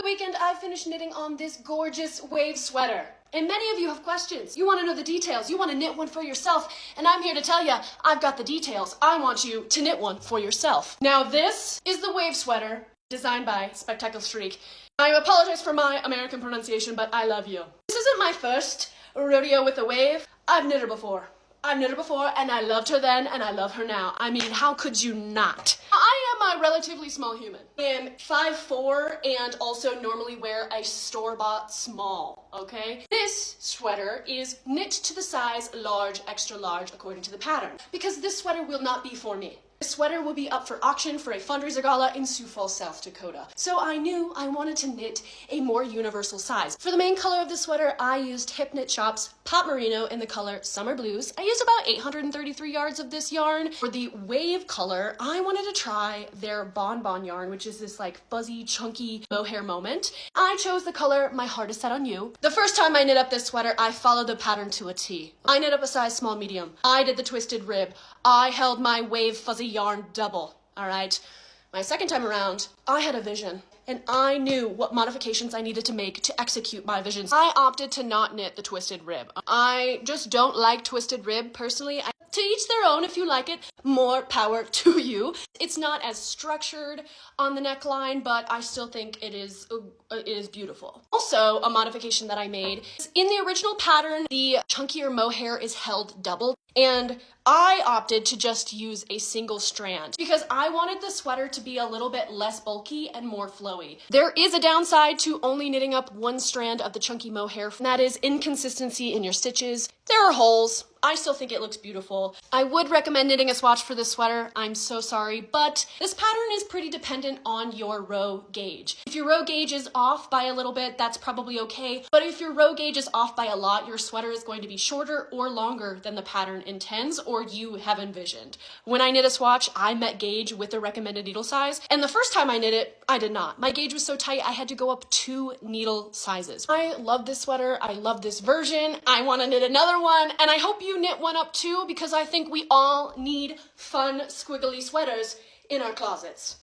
the weekend, I finished knitting on this gorgeous wave sweater. And many of you have questions. You want to know the details. You want to knit one for yourself. And I'm here to tell you, I've got the details. I want you to knit one for yourself. Now this is the wave sweater designed by Spektakelstrik. I apologize for my American pronunciation, but I love you. This isn't my first rodeo with a wave. I've knit her before. And I loved her then, and I love her now. I mean, how could you not? I am a relatively small human. I am 5'4", and also normally wear a store-bought small, okay? This sweater is knit to the size large, extra large, according to the pattern, because this sweater will not be for me. This sweater will be up for auction for a fundraiser gala in Sioux Falls, South Dakota. So I knew I wanted to knit a more universal size. For the main color of the sweater, I used HipKnitShop's Pop Merino in the color Summer Blues. I used about 833 yards of this yarn. For the wave color, I wanted to try their BonBon yarn, which is this like fuzzy, chunky mohair moment. I chose the color My Heart Is Set on You. The first time I knit up this sweater, I followed the pattern to a T. I knit up a size small medium. I did the twisted rib. I held my wave fuzzy yarn double, all right? My second time around, I had a vision, and I knew what modifications I needed to make to execute my visions. I opted to not knit the twisted rib. I just don't like twisted rib personally. To each their own, if you like it, more power to you. It's not as structured on the neckline, but I still think it is beautiful. Also, a modification that I made is in the original pattern, the chunkier mohair is held double, and I opted to just use a single strand because I wanted the sweater to be a little bit less bulky and more flowy. There is a downside to only knitting up one strand of the chunky mohair, and that is inconsistency in your stitches. There are holes. I still think it looks beautiful. I would recommend knitting a swatch for this sweater. I'm so sorry, but this pattern is pretty dependent on your row gauge. If your row gauge is off by a little bit, that's probably okay. But if your row gauge is off by a lot, your sweater is going to be shorter or longer than the pattern intends or you have envisioned. When I knit a swatch, I met gauge with the recommended needle size, and the first time I knit it, I did not. My gauge was so tight, I had to go up 2 needle sizes. I love this sweater. I love this version. I want to knit another one, and I hope you knit one up too, because I think we all need fun, squiggly sweaters in our closets.